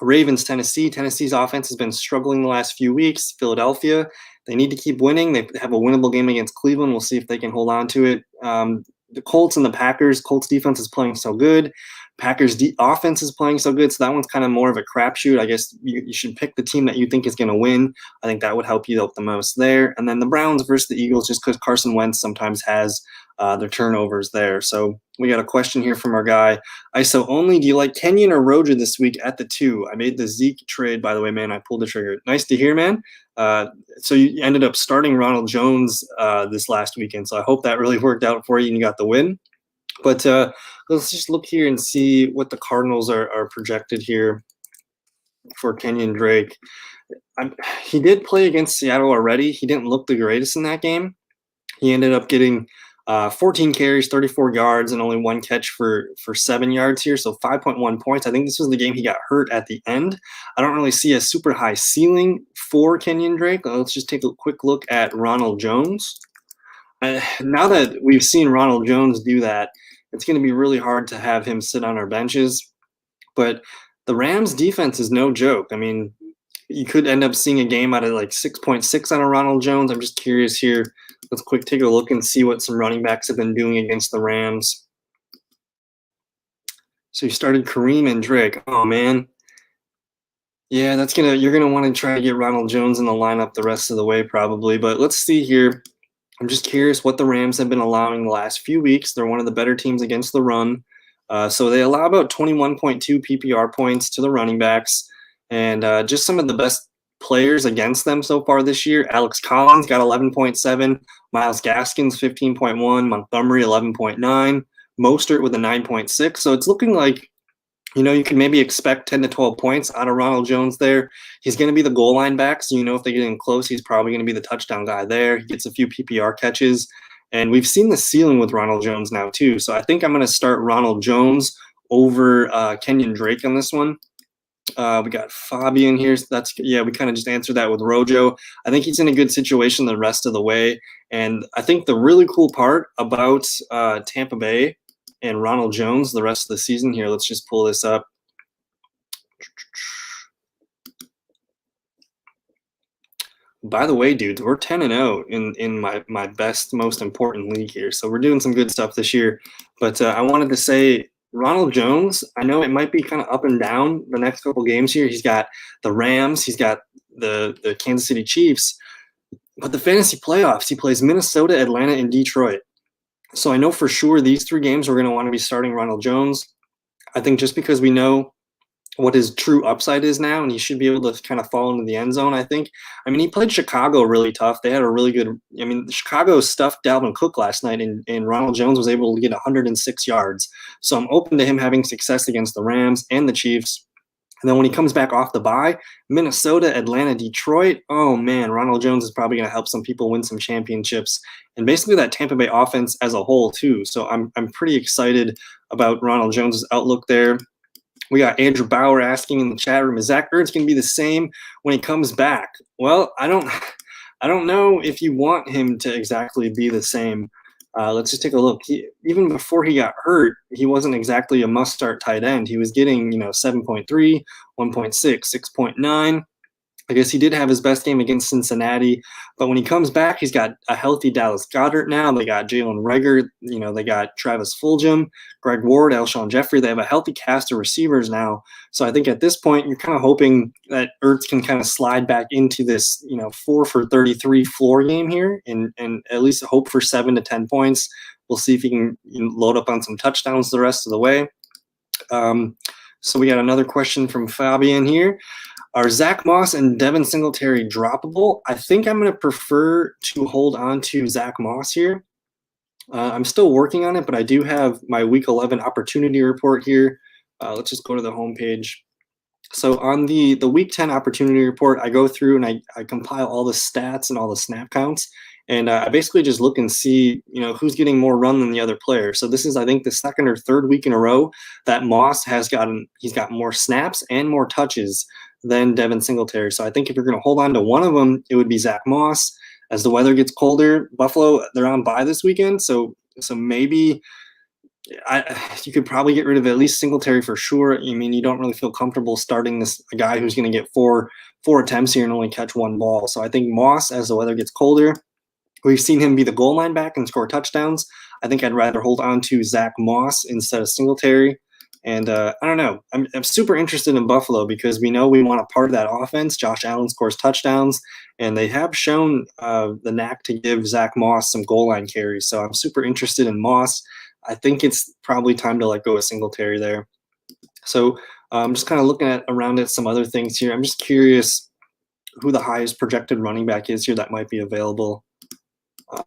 Ravens, Tennessee. Tennessee's offense has been struggling the last few weeks. Philadelphia, they need to keep winning. They have a winnable game against Cleveland. We'll see if they can hold on to it. The Colts and the Packers. Colts defense is playing so good. Packers offense is playing so good, so that one's kind of more of a crapshoot. I guess you should pick the team that you think is going to win. I think that would help you out the most there. And then the Browns versus the Eagles, just because Carson Wentz sometimes has their turnovers there. So we got a question here from our guy. ISO only, do you like Kenyan or Rojo this week at the 2? I made the Zeke trade, by the way, man. I pulled the trigger. Nice to hear, man. So you ended up starting Ronald Jones this last weekend, so I hope that really worked out for you and you got the win. But let's just look here and see what the Cardinals are projected here for Kenyan Drake. He did play against Seattle already. He didn't look the greatest in that game. He ended up getting 14 carries, 34 yards, and only 1 catch for 7 yards here, so 5.1 points. I think this was the game he got hurt at the end. I don't really see a super high ceiling for Kenyan Drake. Let's just take a quick look at Ronald Jones. Now that we've seen Ronald Jones do that, it's going to be really hard to have him sit on our benches. But the Rams defense is no joke. I mean, you could end up seeing a game out of like 6.6 on a Ronald Jones. I'm just curious here. Let's quick take a look and see what some running backs have been doing against the Rams. So you started Kareem and Drake. Oh, man. Yeah, you're gonna want to try to get Ronald Jones in the lineup the rest of the way probably. But let's see here. I'm just curious what the Rams have been allowing the last few weeks. They're one of the better teams against the run. So they allow about 21.2 PPR points to the running backs. And just some of the best players against them so far this year. Alex Collins got 11.7. Myles Gaskins, 15.1. Montgomery, 11.9. Mostert with a 9.6. So it's looking like You can maybe expect 10 to 12 points out of Ronald Jones there. He's going to be the goal line back, so if they get in close, he's probably going to be the touchdown guy there. He gets a few PPR catches, and we've seen the ceiling with Ronald Jones now too. So I think I'm going to start Ronald Jones over Kenyan Drake on this one. We got Fabian here. So we kind of just answered that with Rojo. I think he's in a good situation the rest of the way. And I think the really cool part about Tampa Bay and Ronald Jones the rest of the season here, let's just pull this up. By the way, dudes, we're 10-0 in my best, most important league here. So we're doing some good stuff this year. But I wanted to say, Ronald Jones, I know it might be kind of up and down the next couple games here. He's got the Rams, he's got the Kansas City Chiefs, but the fantasy playoffs, he plays Minnesota, Atlanta, and Detroit. So I know for sure these 3 games we're going to want to be starting Ronald Jones. I think just because we know what his true upside is now, and he should be able to kind of fall into the end zone, I think. I mean, he played Chicago really tough. They had a really good – Chicago stuffed Dalvin Cook last night, and Ronald Jones was able to get 106 yards. So I'm open to him having success against the Rams and the Chiefs. And then when he comes back off the bye, Minnesota, Atlanta, Detroit, oh, man, Ronald Jones is probably going to help some people win some championships. And basically that Tampa Bay offense as a whole too. So I'm pretty excited about Ronald Jones's outlook there. We got Andrew Bauer asking in the chat room, is Zach Ertz going to be the same when he comes back? Well, I don't know if you want him to exactly be the same. Let's just take a look. Even before he got hurt, he wasn't exactly a must-start tight end. He was getting 7.3, 1.6, 6.9. I guess he did have his best game against Cincinnati, but when he comes back, he's got a healthy Dallas Goedert now. They got Jalen Reagor, they got Travis Fulgham, Greg Ward, Alshon Jeffrey. They have a healthy cast of receivers now. So I think at this point, you're kind of hoping that Ertz can kind of slide back into this, 4 for 33 floor game here and at least hope for 7 to 10 points. We'll see if he can load up on some touchdowns the rest of the way. So we got another question from Fabian here. Are Zach Moss and Devin Singletary droppable? I think I'm going to prefer to hold on to Zach Moss here. I'm still working on it, but I do have my Week 11 opportunity report here. Let's just go to the homepage. So on the Week 10 opportunity report, I go through and I compile all the stats and all the snap counts. And I basically just look and see, who's getting more run than the other player. So this is, I think, the second or third week in a row that Moss he's got more snaps and more touches than Devin Singletary. So I think if you're going to hold on to one of them, it would be Zach Moss. As the weather gets colder, Buffalo, they're on bye this weekend. So maybe you could probably get rid of at least Singletary for sure. You don't really feel comfortable starting a guy who's going to get four attempts here and only catch 1 ball. So I think Moss, as the weather gets colder, we've seen him be the goal line back and score touchdowns. I think I'd rather hold on to Zach Moss instead of Singletary. And I don't know. I'm super interested in Buffalo because we know we want a part of that offense. Josh Allen scores touchdowns, and they have shown the knack to give Zach Moss some goal line carries. So I'm super interested in Moss. I think it's probably time to let go of Singletary there. So I'm just kind of looking around at some other things here. I'm just curious who the highest projected running back is here that might be available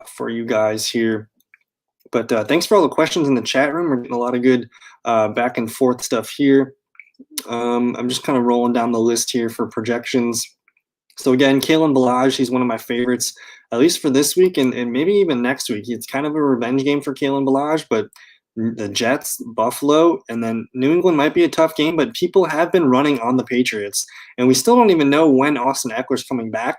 for you guys here. But thanks for all the questions in the chat room. We're getting a lot of good back and forth stuff here. I'm just kind of rolling down the list here for projections. So again, Kalen Ballage, he's one of my favorites, at least for this week and maybe even next week. It's kind of a revenge game for Kalen Ballage, but the Jets, Buffalo, and then New England might be a tough game, but people have been running on the Patriots. And we still don't even know when Austin Eckler's coming back.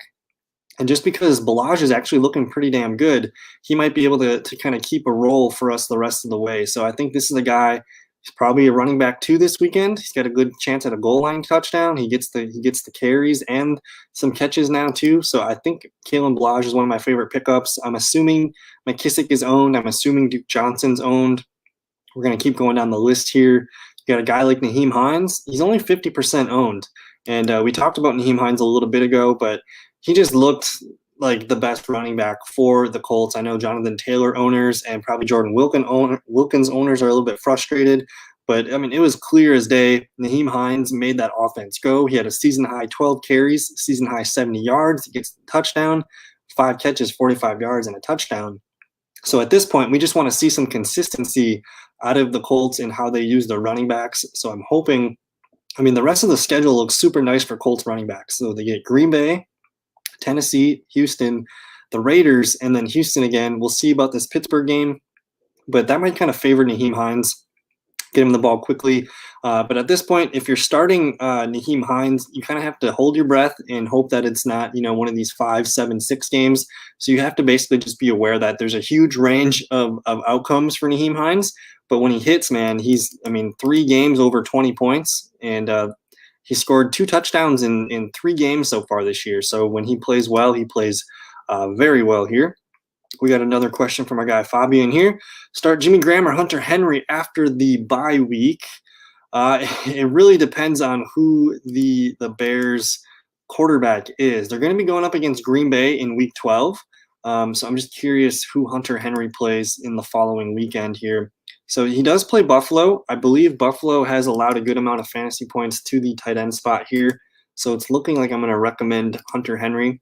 And just because Ballage is actually looking pretty damn good, he might be able to kind of keep a role for us the rest of the way. So I think this is a guy, he's probably a running back 2 this weekend. He's got a good chance at a goal line touchdown. He gets the carries and some catches now too. So I think Kalen Ballage is one of my favorite pickups. I'm assuming McKissick is owned. I'm assuming Duke Johnson's owned. We're going to keep going down the list here. You got a guy like Nyheim Hines. He's only 50% owned. And we talked about Nyheim Hines a little bit ago, but he just looked like the best running back for the Colts. I know Jonathan Taylor owners and probably Jordan Wilkins owners are a little bit frustrated, but it was clear as day. Nyheim Hines made that offense go. He had a season-high 12 carries, season-high 70 yards. He gets the touchdown, 5 catches, 45 yards, and a touchdown. So at this point, we just want to see some consistency out of the Colts and how they use their running backs. So I'm hoping, the rest of the schedule looks super nice for Colts running backs. So they get Green Bay, Tennessee, Houston, the Raiders, and then Houston again. We'll see about this Pittsburgh game, but that might kind of favor Nyheim Hines. Get him the ball quickly. But at this point, if you're starting Nyheim Hines, you kind of have to hold your breath and hope that it's not, one of these 5, 7, 6 games. So you have to basically just be aware that there's a huge range of outcomes for Nyheim Hines. But when he hits, man, he's 3 games over 20 points. And he scored 2 touchdowns in 3 games so far this year. So when he plays well, he plays very well here. We got another question from our guy Fabian here. Start Jimmy Graham or Hunter Henry after the bye week. It really depends on who the Bears quarterback is. They're going to be going up against Green Bay in week 12. So I'm just curious who Hunter Henry plays in the following weekend here. So he does play Buffalo. I believe Buffalo has allowed a good amount of fantasy points to the tight end spot here. So it's looking like I'm going to recommend Hunter Henry.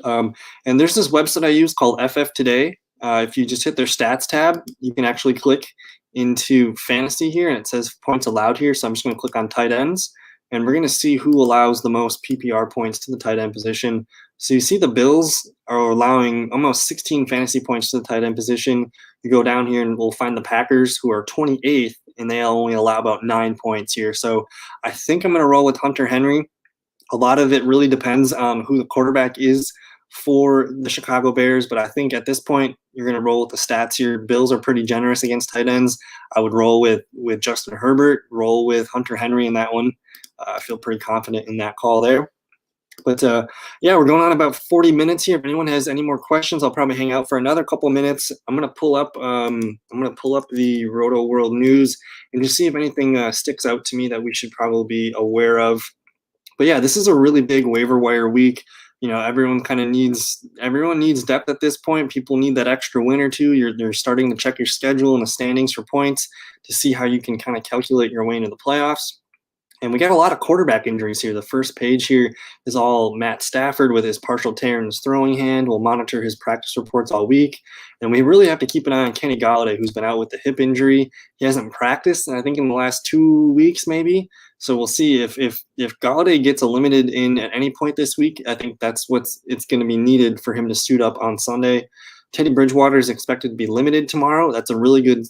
And there's this website I use called FF Today. If you just hit their stats tab, you can actually click into fantasy here, and it says points allowed here. So I'm just going to click on tight ends, and we're going to see who allows the most PPR points to the tight end position. So you see the Bills are allowing almost 16 fantasy points to the tight end position. You go down here and we'll find the Packers, who are 28th, and they only allow about 9 points here. So I think I'm going to roll with Hunter Henry. A lot of it really depends on who the quarterback is for the Chicago Bears, but I think at this point you're going to roll with the stats here. Bills are pretty generous against tight ends. I would roll with Justin Herbert, roll with Hunter Henry in that one. I feel pretty confident in that call there. But yeah, we're going on about 40 minutes here. If anyone has any more questions, I'll probably hang out for another couple of minutes. I'm going to pull up the Roto World News and just see if anything sticks out to me that we should probably be aware of. But yeah, this is a really big waiver wire week. Everyone needs depth at this point. People need that extra win or two. You're starting to check your schedule and the standings for points to see how you can kind of calculate your way into the playoffs. And we got a lot of quarterback injuries here. The first page here is all Matt Stafford with his partial tear in his throwing hand. We'll monitor his practice reports all week. And we really have to keep an eye on Kenny Golladay, who's been out with the hip injury. He hasn't practiced, I think, in the last 2 weeks maybe. So we'll see if Golladay gets limited in at any point this week. I think that's it's going to be needed for him to suit up on Sunday. Teddy Bridgewater is expected to be limited tomorrow. That's a really good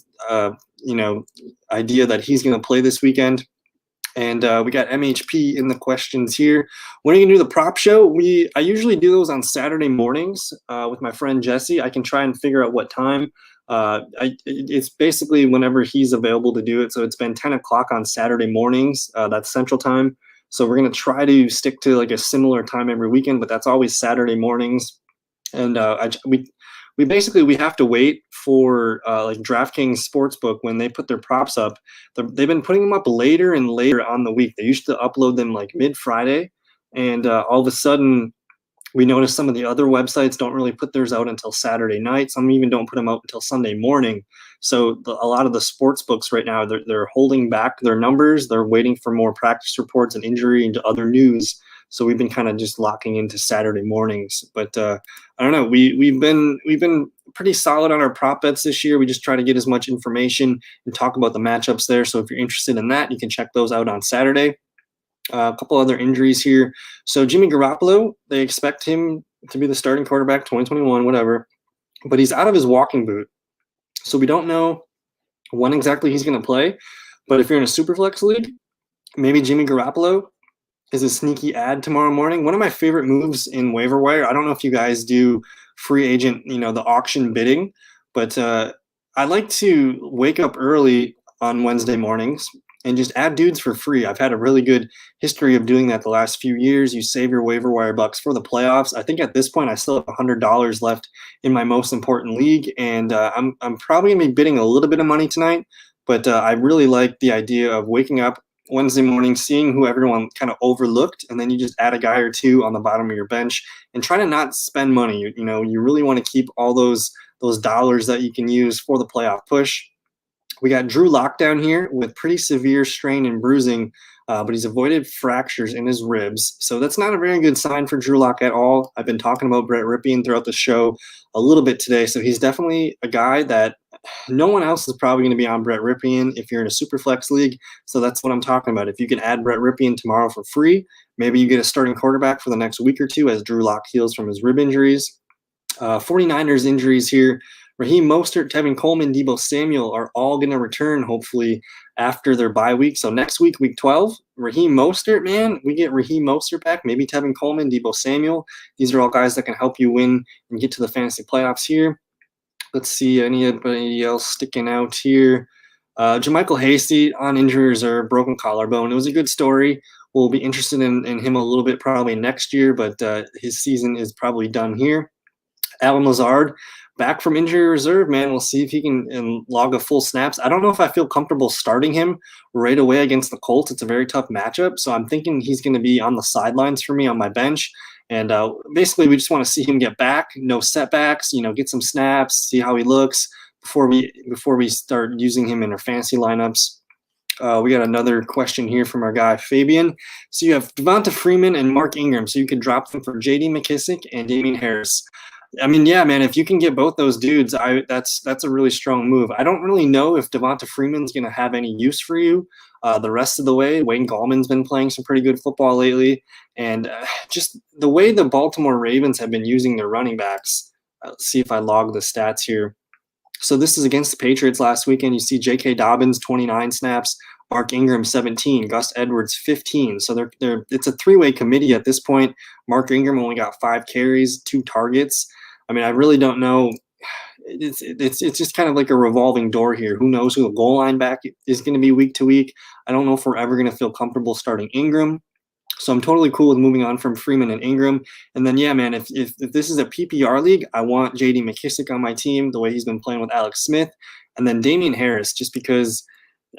idea that he's going to play this weekend. And we got MHP in the questions here. When are you going to do the prop show? I usually do those on Saturday mornings with my friend Jesse. I can try and figure out what time. It's basically whenever he's available to do it. So it's been 10 o'clock on Saturday mornings. That's Central Time. So we're going to try to stick to like a similar time every weekend, but that's always Saturday mornings. And we have to wait for like DraftKings Sportsbook when they put their props up. They've been putting them up later and later on the week. They used to upload them like mid-Friday, and all of a sudden we noticed some of the other websites don't really put theirs out until Saturday night. Some even don't put them out until Sunday morning. So a lot of the sports books right now, they're holding back their numbers. They're waiting for more practice reports and injury and other news. So we've been kind of just locking into Saturday mornings. But I don't know. We've been pretty solid on our prop bets this year. We just try to get as much information and talk about the matchups there. So if you're interested in that, you can check those out on Saturday. A couple other injuries here. So Jimmy Garoppolo, they expect him to be the starting quarterback 2021, whatever. But he's out of his walking boot. So we don't know when exactly he's going to play. But if you're in a Superflex league, maybe Jimmy Garoppolo is a sneaky ad tomorrow morning. One of my favorite moves in Waiver Wire, I don't know if you guys do free agent, the auction bidding, but I like to wake up early on Wednesday mornings and just add dudes for free. I've had a really good history of doing that the last few years. You save your Waiver Wire bucks for the playoffs. I think at this point I still have $100 left in my most important league, and I'm probably going to be bidding a little bit of money tonight, but I really like the idea of waking up Wednesday morning, seeing who everyone kind of overlooked, and then you just add a guy or two on the bottom of your bench and try to not spend money. You really want to keep all those dollars that you can use for the playoff push. We got Drew Lock down here with pretty severe strain and bruising, but he's avoided fractures in his ribs. So that's not a very good sign for Drew Lock at all. I've been talking about Brett Rypien throughout the show a little bit today. So he's definitely a guy that no one else is probably going to be on Brett Ripien if you're in a super flex league. So that's what I'm talking about. If you can add Brett Ripien tomorrow for free, maybe you get a starting quarterback for the next week or two as Drew Lock heals from his rib injuries. 49ers injuries here. Raheem Mostert, Tevin Coleman, Deebo Samuel are all going to return, hopefully, after their bye week. So next week, week 12, Raheem Mostert, man, we get Raheem Mostert back, maybe Tevin Coleman, Deebo Samuel. These are all guys that can help you win and get to the fantasy playoffs here. Let's see, anybody else sticking out here? JaMychal Hasty on injury reserve, broken collarbone. It was a good story. We'll be interested in him a little bit probably next year, but his season is probably done here. Alan Lazard, back from injury reserve, man. We'll see if he can log a full snaps. I don't know if I feel comfortable starting him right away against the Colts. It's a very tough matchup, so I'm thinking he's going to be on the sidelines for me on my bench. And basically, we just want to see him get back, no setbacks, get some snaps, see how he looks before we start using him in our fantasy lineups. We got another question here from our guy Fabian. So you have Devonta Freeman and Mark Ingram, so you could drop them for J.D. McKissic and Damian Harris. I mean, yeah, man, if you can get both those dudes, that's a really strong move. I don't really know if Devonta Freeman's going to have any use for you the rest of the way. Wayne Gallman's been playing some pretty good football lately. And just the way the Baltimore Ravens have been using their running backs. Let's see if I log the stats here. So this is against the Patriots last weekend. You see J.K. Dobbins, 29 snaps. Mark Ingram, 17. Gus Edwards, 15. So it's a three-way committee at this point. Mark Ingram only got 5 carries, 2 targets. I mean, I really don't know. It's just kind of like a revolving door here. Who knows who the goal line back is going to be week to week? I don't know if we're ever going to feel comfortable starting Ingram. So I'm totally cool with moving on from Freeman and Ingram. And then, yeah, man, if this is a PPR league, I want J.D. McKissic on my team the way he's been playing with Alex Smith. And then Damian Harris, just because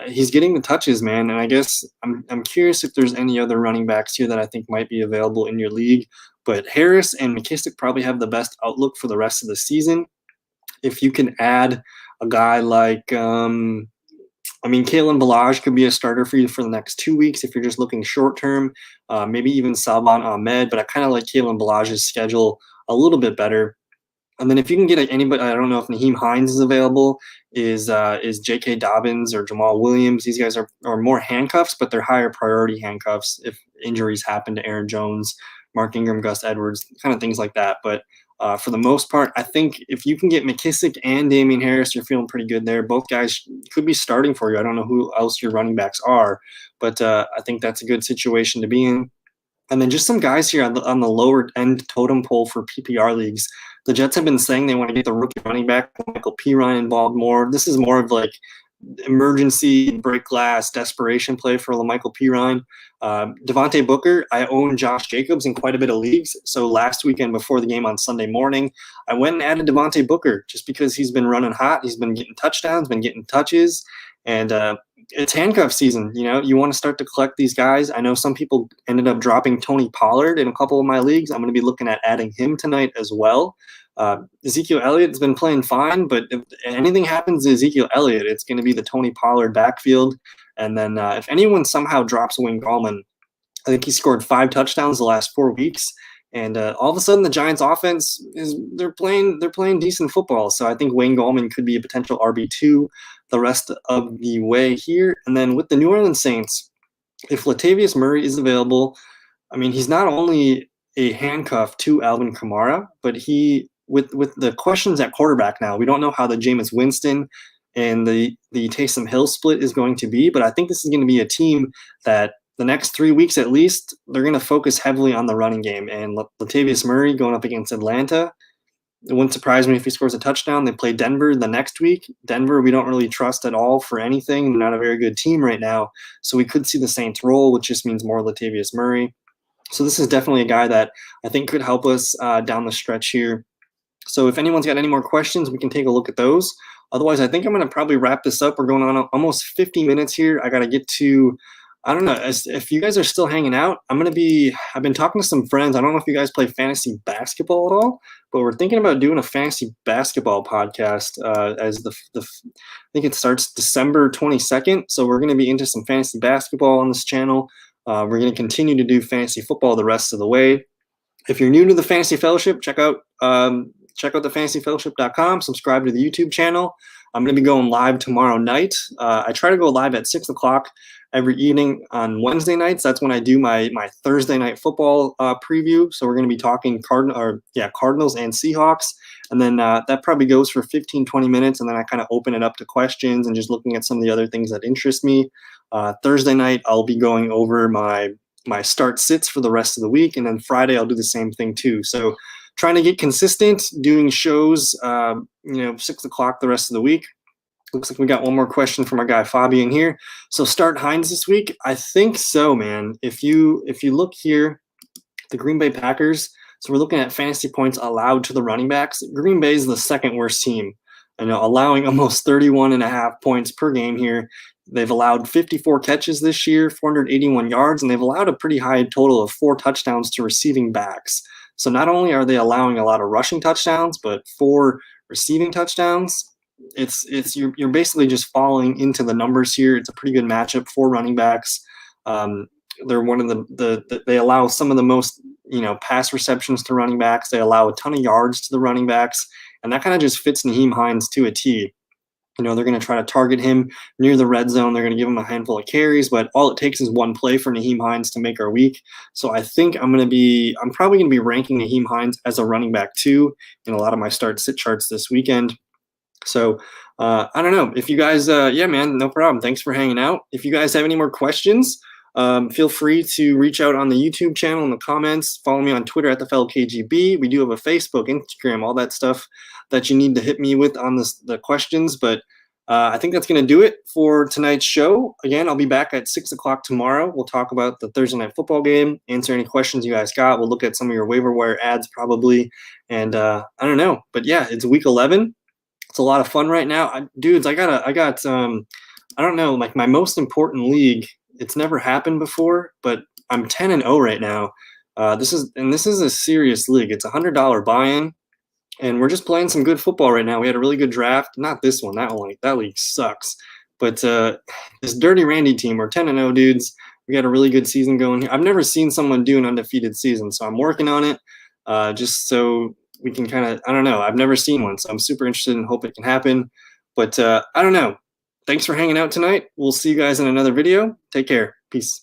he's getting the touches, man. And I guess I'm curious if there's any other running backs here that I think might be available in your league. But Harris and McKissic probably have the best outlook for the rest of the season. If you can add a guy like, Kalen Ballage could be a starter for you for the next 2 weeks if you're just looking short term. Maybe even Salvan Ahmed, but I kind of like Kalen Ballage's schedule a little bit better. And then if you can get anybody, I don't know if Nyheim Hines is available, is J.K. Dobbins or Jamal Williams. These guys are more handcuffs, but they're higher priority handcuffs if injuries happen to Aaron Jones, Mark Ingram, Gus Edwards, kind of things like that. But for the most part, I think if you can get McKissic and Damian Harris, you're feeling pretty good there. Both guys could be starting for you. I don't know who else your running backs are, but I think that's a good situation to be in. And then just some guys here on the lower end totem pole for PPR leagues. The Jets have been saying they want to get the rookie running back, Michael Pirine, involved more. This is more of like emergency break glass desperation play for Michael Pirine. Devontae Booker, I own Josh Jacobs in quite a bit of leagues. So last weekend before the game on Sunday morning, I went and added Devontae Booker just because he's been running hot. He's been getting touchdowns, been getting touches, and it's handcuff season. You want to start to collect these guys. I know some people ended up dropping Tony Pollard in a couple of my leagues. I'm going to be looking at adding him tonight as well. Ezekiel Elliott's been playing fine, but if anything happens to Ezekiel Elliott, it's going to be the Tony Pollard backfield. And then if anyone somehow drops Wayne Gallman, I think he scored 5 touchdowns the last 4 weeks. And all of a sudden, the Giants' offense they're playing decent football. So I think Wayne Gallman could be a potential RB2 the rest of the way here. And then with the New Orleans Saints, if Latavius Murray is available, I mean, he's not only a handcuff to Alvin Kamara, but he with the questions at quarterback now, we don't know how the Jameis Winston and the Taysom Hill split is going to be. But I think this is going to be a team that the next 3 weeks at least, they're going to focus heavily on the running game. And Latavius Murray going up against Atlanta, it wouldn't surprise me if he scores a touchdown. They play Denver the next week. Denver, we don't really trust at all for anything. They're not a very good team right now. So we could see the Saints roll, which just means more Latavius Murray. So this is definitely a guy that I think could help us down the stretch here. So if anyone's got any more questions, we can take a look at those. Otherwise, I think I'm going to probably wrap this up. We're going on almost 50 minutes here. I got to get to I don't know. If you guys are still hanging out, I've been talking to some friends. I don't know if you guys play fantasy basketball at all, but we're thinking about doing a fantasy basketball podcast as I think it starts December 22nd. So we're going to be into some fantasy basketball on this channel. We're going to continue to do fantasy football the rest of the way. If you're new to the Fantasy Fellowship, check out thefantasyfellowship.com, subscribe to the YouTube channel. I'm going to be going live tomorrow night. I try to go live at 6 o'clock every evening on Wednesday nights. That's when I do my Thursday night football preview. So we're going to be talking Cardinals and Seahawks. And then that probably goes for 15, 20 minutes. And then I kind of open it up to questions and just looking at some of the other things that interest me. Thursday night, I'll be going over my start sits for the rest of the week. And then Friday, I'll do the same thing too. So trying to get consistent, doing shows, 6 o'clock the rest of the week. Looks like we got one more question from our guy Fabian here. So start Hines this week? I think so, man. If you look here, the Green Bay Packers, so we're looking at fantasy points allowed to the running backs. Green Bay is the second worst team, allowing almost 31.5 points per game here. They've allowed 54 catches this year, 481 yards, and they've allowed a pretty high total of 4 touchdowns to receiving backs. So not only are they allowing a lot of rushing touchdowns, but 4 receiving touchdowns. You're basically just falling into the numbers here. It's a pretty good matchup for running backs. They're one of they allow some of the most pass receptions to running backs. They allow a ton of yards to the running backs, and that kind of just fits Nyheim Hines to a T. They're going to try to target him near the red zone. They're going to give him a handful of carries, but all it takes is one play for Nyheim Hines to make our week. So I think I'm probably going to be ranking Nyheim Hines as a running back too in a lot of my start sit charts this weekend. So I don't know if you guys, man, no problem. Thanks for hanging out. If you guys have any more questions, feel free to reach out on the YouTube channel in the comments. Follow me on Twitter at @thefellow_KGB. We do have a Facebook, Instagram, all that stuff that you need to hit me with on the questions. But I think that's going to do it for tonight's show. Again, I'll be back at 6 o'clock tomorrow. We'll talk about the Thursday night football game, answer any questions you guys got. We'll look at some of your waiver wire ads probably. And I don't know. But yeah, it's week 11. It's a lot of fun right now. Dudes, I got I don't know, like my most important league. It's never happened before, but I'm 10-0 right now. This is a serious league. It's $100 buy-in, and we're just playing some good football right now. We had a really good draft. Not this one. That league sucks. But this Dirty Randy team, we're 10-0 dudes. We got a really good season going here. I've never seen someone do an undefeated season, so I'm working on it just so we can kind of, I don't know. I've never seen one, so I'm super interested and hope it can happen. But I don't know. Thanks for hanging out tonight. We'll see you guys in another video. Take care. Peace.